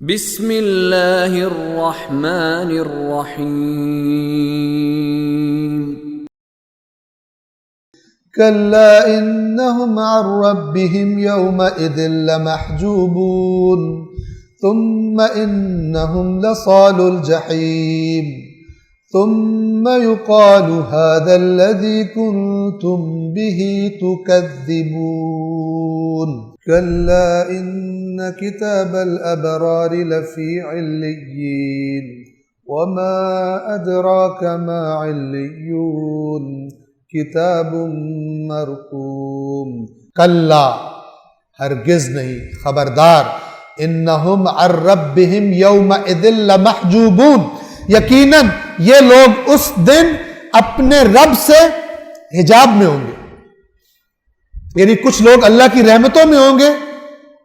بسم اللہ الرحمن الرحیم كلا إنهم عن ربهم يومئذ لمحجوبون ثم إنهم لصال الجحيم ثم يقال هذا الذي كنتم به تكذبون كلا إن كتاب الأبرار لفي عليين وما أدراك ما عليون کتاب مرقوم کلا ہرگز نہیں خبردار انہم عن ربہم یومئذ لمحجوبون یقیناً یہ لوگ اس دن اپنے رب سے حجاب میں ہوں گے، یعنی کچھ لوگ اللہ کی رحمتوں میں ہوں گے،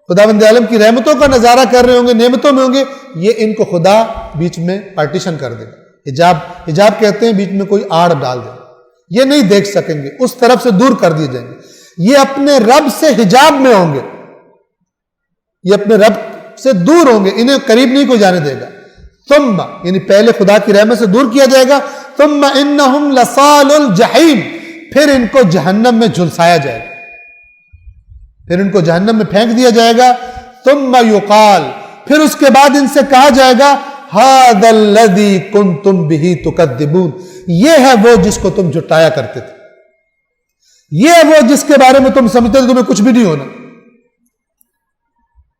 خداوند عالم کی رحمتوں کا نظارہ کر رہے ہوں گے، نعمتوں میں ہوں گے، یہ ان کو خدا بیچ میں پارٹیشن کر دے گا۔ حجاب کہتے ہیں بیچ میں کوئی آڑ ڈال دے، یہ نہیں دیکھ سکیں گے، اس طرف سے دور کر دیے جائیں گے، یہ اپنے رب سے حجاب میں ہوں گے، یہ اپنے رب سے دور ہوں گے، انہیں قریب نہیں کوئی جانے دے گا۔ ثم یعنی پہلے خدا کی رحمت سے دور کیا جائے گا، ثم انہم لصال الجحیم، پھر ان کو جہنم میں جھلسایا جائے گا، پھر ان کو جہنم میں پھینک دیا جائے گا۔ ثم یقال، پھر اس کے بعد ان سے کہا جائے گا هذا الذی کنتم بہ تکذبون، یہ ہے وہ جس کو تم جھٹایا کرتے تھے، یہ ہے وہ جس کے بارے میں تم سمجھتے تھے تمہیں کچھ بھی نہیں ہونا۔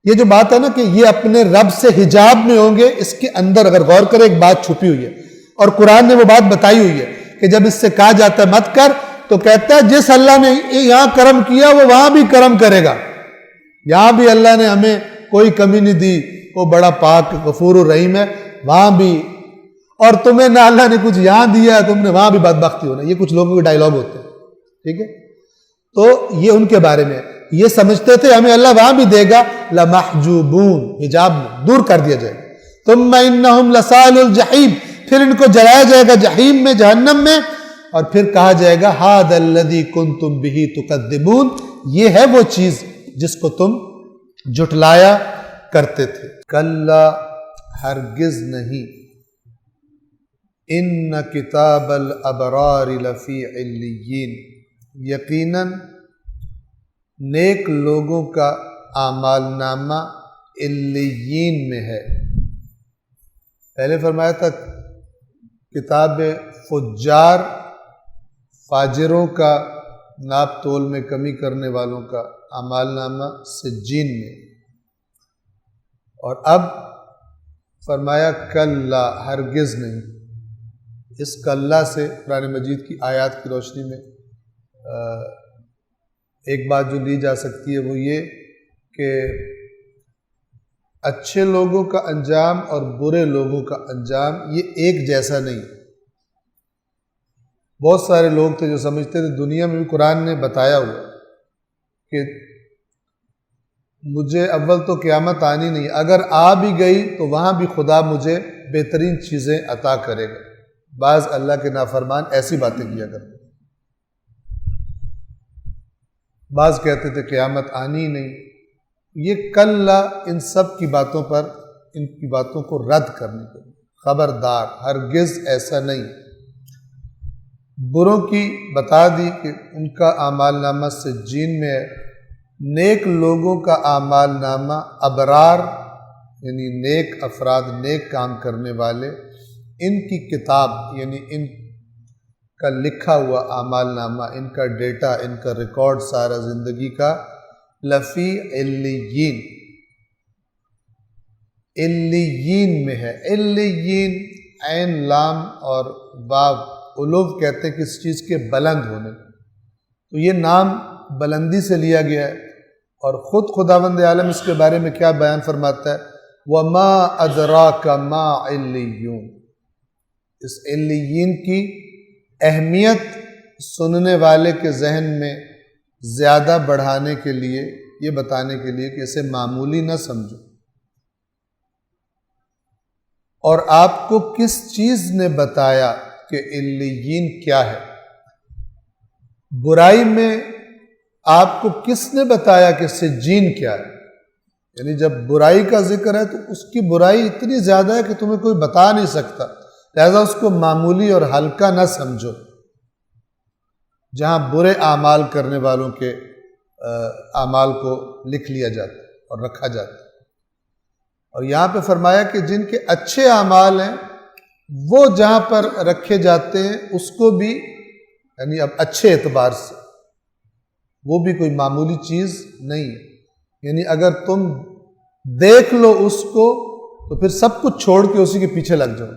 یہ جو بات ہے نا کہ یہ اپنے رب سے حجاب میں ہوں گے، اس کے اندر اگر غور کریں ایک بات چھپی ہوئی ہے، اور قرآن نے وہ بات بتائی ہوئی ہے کہ جب اس سے کہا جاتا ہے مت کر، تو کہتا ہے جس اللہ نے یہاں کرم کیا وہ وہاں بھی کرم کرے گا، یہاں بھی اللہ نے ہمیں کوئی کمی نہیں دی، وہ بڑا پاک غفور الرحیم ہے، وہاں بھی، اور تمہیں نہ اللہ نے کچھ یہاں دیا ہے، تم نے وہاں بھی بدبختی ہونا۔ یہ کچھ لوگوں کے ڈائیلاگ ہوتے ہیں، ٹھیک ہے، تو یہ ان کے بارے میں یہ سمجھتے تھے ہمیں اللہ وہاں بھی دے گا، لمحجوبون، حجاب میں دور کر دیا جائے گا۔ ثم انہم لصال الجحیم، پھر ان کو جلایا جائے گا جحیم میں، جہنم میں، اور پھر کہا جائے گا ھذا الذی کنتم بہ تکذبون، یہ ہے وہ چیز جس کو تم جھٹلایا کرتے تھے۔ کلا ہرگز نہیں، ان کتاب الابرار لفی علیین، یقیناً نیک لوگوں کا اعمال نامہ علیین میں ہے۔ پہلے فرمایا تھا کتاب فجار، فاجروں کا، ناپ تول میں کمی کرنے والوں کا اعمال نامہ سجین میں، اور اب فرمایا کلا ہرگز نہیں۔ اس کلا سے قرآن مجید کی آیات کی روشنی میں ایک بات جو لی جا سکتی ہے وہ یہ کہ اچھے لوگوں کا انجام اور برے لوگوں کا انجام یہ ایک جیسا نہیں۔ بہت سارے لوگ تھے جو سمجھتے تھے، دنیا میں بھی قرآن نے بتایا ہوا کہ مجھے اول تو قیامت آنی نہیں، اگر آ بھی گئی تو وہاں بھی خدا مجھے بہترین چیزیں عطا کرے گا۔ بعض اللہ کے نافرمان ایسی باتیں کیا کرتے، بعض کہتے تھے قیامت آنی نہیں۔ یہ کلا ان سب کی باتوں پر، ان کی باتوں کو رد کرنے کے لیے خبردار ہرگز ایسا نہیں۔ بروں کی بتا دی کہ ان کا اعمال نامہ سجین میں ہے، نیک لوگوں کا اعمال نامہ ابرار یعنی نیک افراد، نیک کام کرنے والے، ان کی کتاب یعنی ان کا لکھا ہوا اعمال نامہ، ان کا ڈیٹا، ان کا ریکارڈ سارا زندگی کا لفی علیین، علیین میں ہے۔ علیین عین لام اور واو، علو کہتے ہیں کس چیز کے بلند ہونے، تو یہ نام بلندی سے لیا گیا ہے، اور خود خداوند عالم اس کے بارے میں کیا بیان فرماتا ہے، وَمَا أَدْرَاكَ مَا عِلِّيُّونَ۔ اس علیین کی اہمیت سننے والے کے ذہن میں زیادہ بڑھانے کے لیے، یہ بتانے کے لیے کہ اسے معمولی نہ سمجھو۔ اور آپ کو کس چیز نے بتایا کہ علیین کیا ہے؟ برائی میں آپ کو کس نے بتایا کہ سجین کیا ہے؟ یعنی جب برائی کا ذکر ہے تو اس کی برائی اتنی زیادہ ہے کہ تمہیں کوئی بتا نہیں سکتا، لہذا اس کو معمولی اور ہلکا نہ سمجھو۔ جہاں برے اعمال کرنے والوں کے اعمال کو لکھ لیا جاتا ہے اور رکھا جاتا ہے، اور یہاں پہ فرمایا کہ جن کے اچھے اعمال ہیں وہ جہاں پر رکھے جاتے ہیں اس کو بھی، یعنی اب اچھے اعتبار سے وہ بھی کوئی معمولی چیز نہیں ہے۔ یعنی اگر تم دیکھ لو اس کو تو پھر سب کچھ چھوڑ کے اسی کے پیچھے لگ جاؤ۔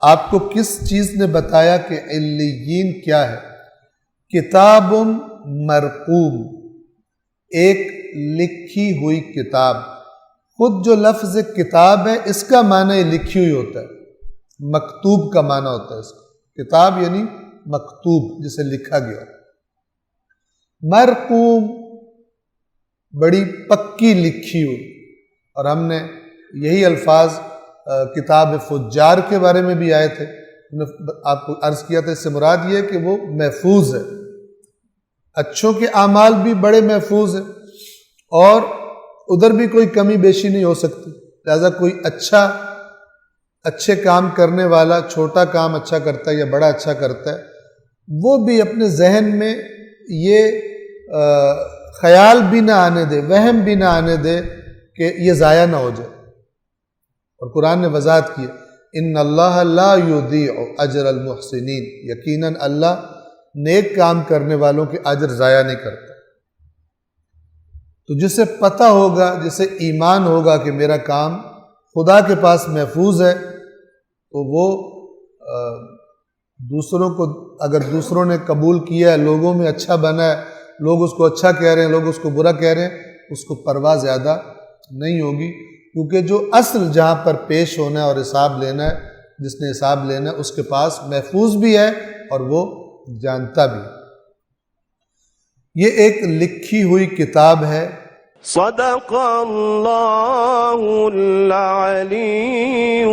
آپ کو کس چیز نے بتایا کہ علیین کیا ہے؟ کتاب مرقوم، ایک لکھی ہوئی کتاب۔ خود جو لفظ کتاب ہے اس کا معنی لکھی ہوئی ہوتا ہے، مکتوب کا معنی ہوتا ہے اس کا۔ کتاب یعنی مکتوب، جسے لکھا گیا۔ مرقوم بڑی پکی لکھی ہوئی، اور ہم نے یہی الفاظ کتاب فجار کے بارے میں بھی آئے تھے، آپ کو عرض کیا تھا اس سے مراد یہ ہے کہ وہ محفوظ ہے۔ اچھوں کے اعمال بھی بڑے محفوظ ہیں اور ادھر بھی کوئی کمی بیشی نہیں ہو سکتی، لہذا کوئی اچھے کام کرنے والا چھوٹا کام اچھا کرتا ہے یا بڑا اچھا کرتا ہے، وہ بھی اپنے ذہن میں یہ خیال بھی نہ آنے دے، وہم بھی نہ آنے دے کہ یہ ضائع نہ ہو جائے۔ اور قرآن نے وضاحت کی، ان اللہ لا یضیع اجر المحسنین، یقیناً اللہ نیک کام کرنے والوں کے اجر ضائع نہیں کرتا۔ تو جسے پتہ ہوگا، جسے ایمان ہوگا کہ میرا کام خدا کے پاس محفوظ ہے، تو وہ دوسروں کو، اگر دوسروں نے قبول کیا ہے، لوگوں میں اچھا بنا ہے، لوگ اس کو اچھا کہہ رہے ہیں، لوگ اس کو برا کہہ رہے ہیں، اس کو پرواہ زیادہ نہیں ہوگی، کیونکہ جو اصل جہاں پر پیش ہونا ہے اور حساب لینا ہے، جس نے حساب لینا ہے اس کے پاس محفوظ بھی ہے اور وہ جانتا بھی۔ یہ ایک لکھی ہوئی کتاب ہے۔ صدق اللہ العلی